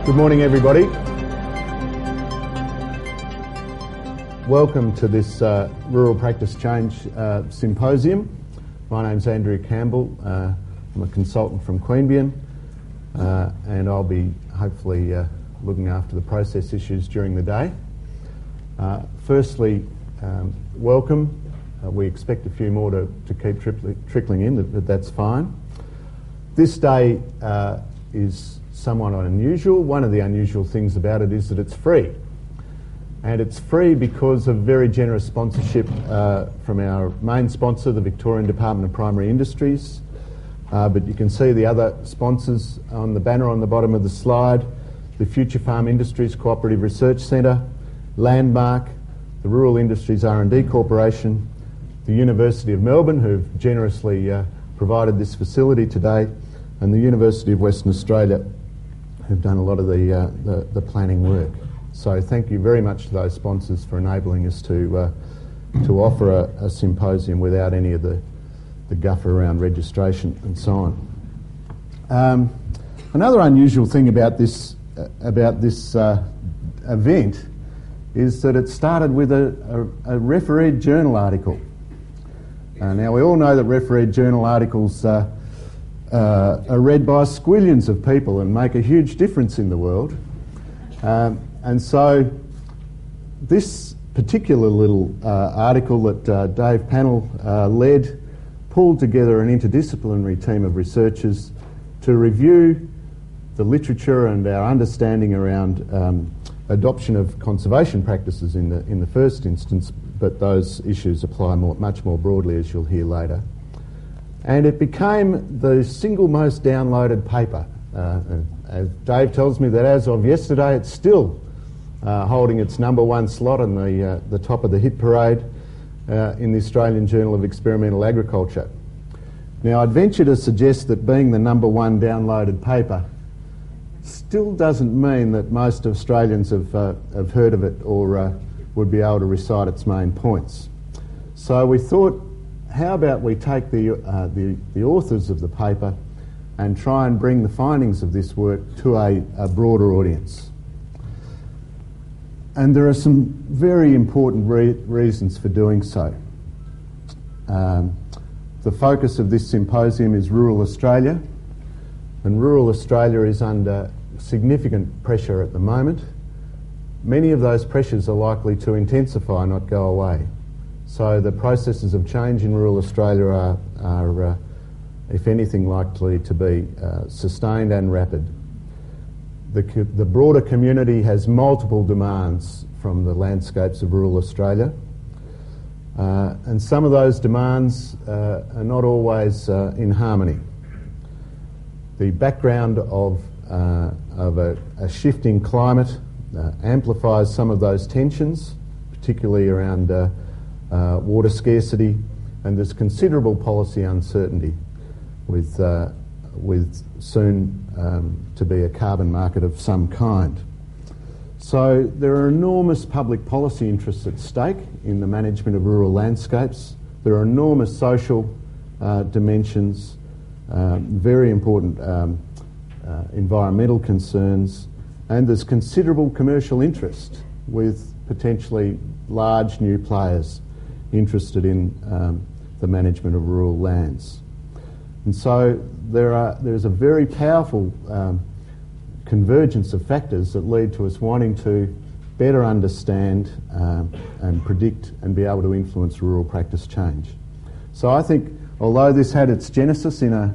Good morning, everybody. Welcome to this Rural Practice Change Symposium. My name's Andrew Campbell. I'm a consultant from Queanbeyan, and I'll be hopefully looking after the process issues during the day. Firstly, welcome. We expect a few more to keep trickling in, but that's fine. This day is somewhat unusual. One of the unusual things about it is that it's free. And it's free because of very generous sponsorship from our main sponsor, the Victorian Department of Primary Industries. But you can see the other sponsors on the banner on the bottom of the slide: the Future Farm Industries Cooperative Research Centre, Landmark, the Rural Industries R&D Corporation, the University of Melbourne, who've generously provided this facility today, and the University of Western Australia, who've done a lot of the planning work. So thank you very much to those sponsors for enabling us to offer a symposium without any of the guff around registration and so on. Another unusual thing about this event is that it started with a refereed journal article. Now we all know that refereed journal articles are read by squillions of people and make a huge difference in the world. And so this particular little article that Dave Pannell led pulled together an interdisciplinary team of researchers to review the literature and our understanding around adoption of conservation practices in the first instance, but those issues apply much more broadly, as you'll hear later. And it became the single most downloaded paper. Dave tells me that as of yesterday, it's still holding its number one slot on the top of the hit parade in the Australian Journal of Experimental Agriculture. Now, I'd venture to suggest that being the number one downloaded paper still doesn't mean that most Australians have heard of it or would be able to recite its main points. So we thought, how about we take the authors of the paper and try and bring the findings of this work to a broader audience. And there are some very important reasons for doing so. The focus of this symposium is rural Australia, and rural Australia is under significant pressure at the moment. Many of those pressures are likely to intensify, not go away. So the processes of change in rural Australia are if anything, likely to be sustained and rapid. The broader community has multiple demands from the landscapes of rural Australia, and some of those demands are not always in harmony. The background of a shifting climate amplifies some of those tensions, particularly around water scarcity, and there's considerable policy uncertainty with soon to be a carbon market of some kind. So there are enormous public policy interests at stake in the management of rural landscapes. There are enormous social dimensions, very important environmental concerns, and there's considerable commercial interest with potentially large new players interested in the management of rural lands. And so there's a very powerful convergence of factors that lead to us wanting to better understand and predict and be able to influence rural practice change. So I think, although this had its genesis in a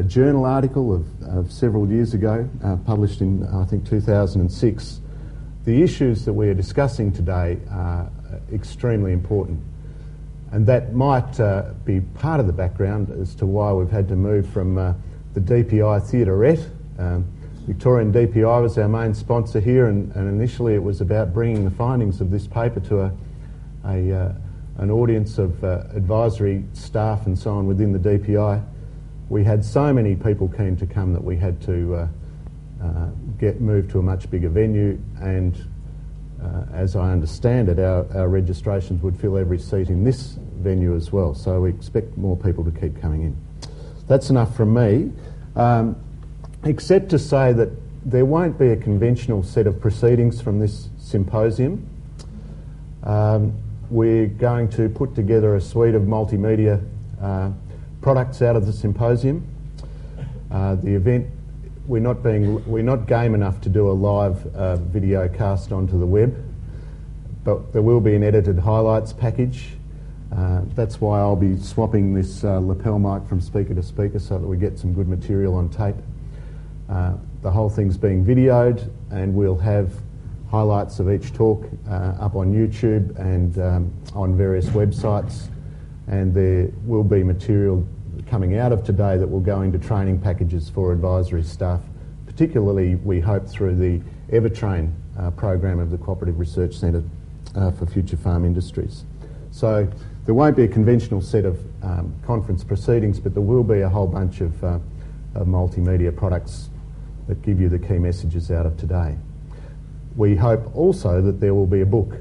journal article of several years ago, published in, I think, 2006, the issues that we are discussing today are extremely important. And that might be part of the background as to why we've had to move from the DPI Theaterette. Victorian DPI was our main sponsor here, and initially it was about bringing the findings of this paper to an audience of advisory staff and so on within the DPI. We had so many people keen to come that we had to move to a much bigger venue, and as I understand it, our registrations would fill every seat in this venue as well, so we expect more people to keep coming in. That's enough from me, except to say that there won't be a conventional set of proceedings from this symposium. We're going to put together a suite of multimedia products out of the symposium. The event, we're not game enough to do a live video cast onto the web, but there will be an edited highlights package. That's why I'll be swapping this lapel mic from speaker to speaker so that we get some good material on tape. The whole thing's being videoed, and we'll have highlights of each talk up on YouTube and on various websites, and there will be material coming out of today that will go into training packages for advisory staff, particularly we hope through the EverTrain program of the Cooperative Research Centre for Future Farm Industries. So there won't be a conventional set of conference proceedings, but there will be a whole bunch of multimedia products that give you the key messages out of today. We hope also that there will be a book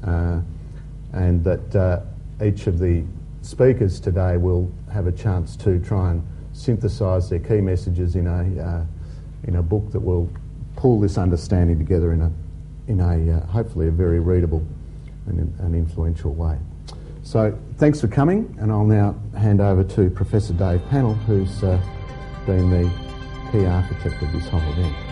and that each of the speakers today will have a chance to try and synthesise their key messages in a book that will pull this understanding together in a hopefully a very readable and influential way. So thanks for coming, and I'll now hand over to Professor Dave Pannell, who's been the key architect of this whole event.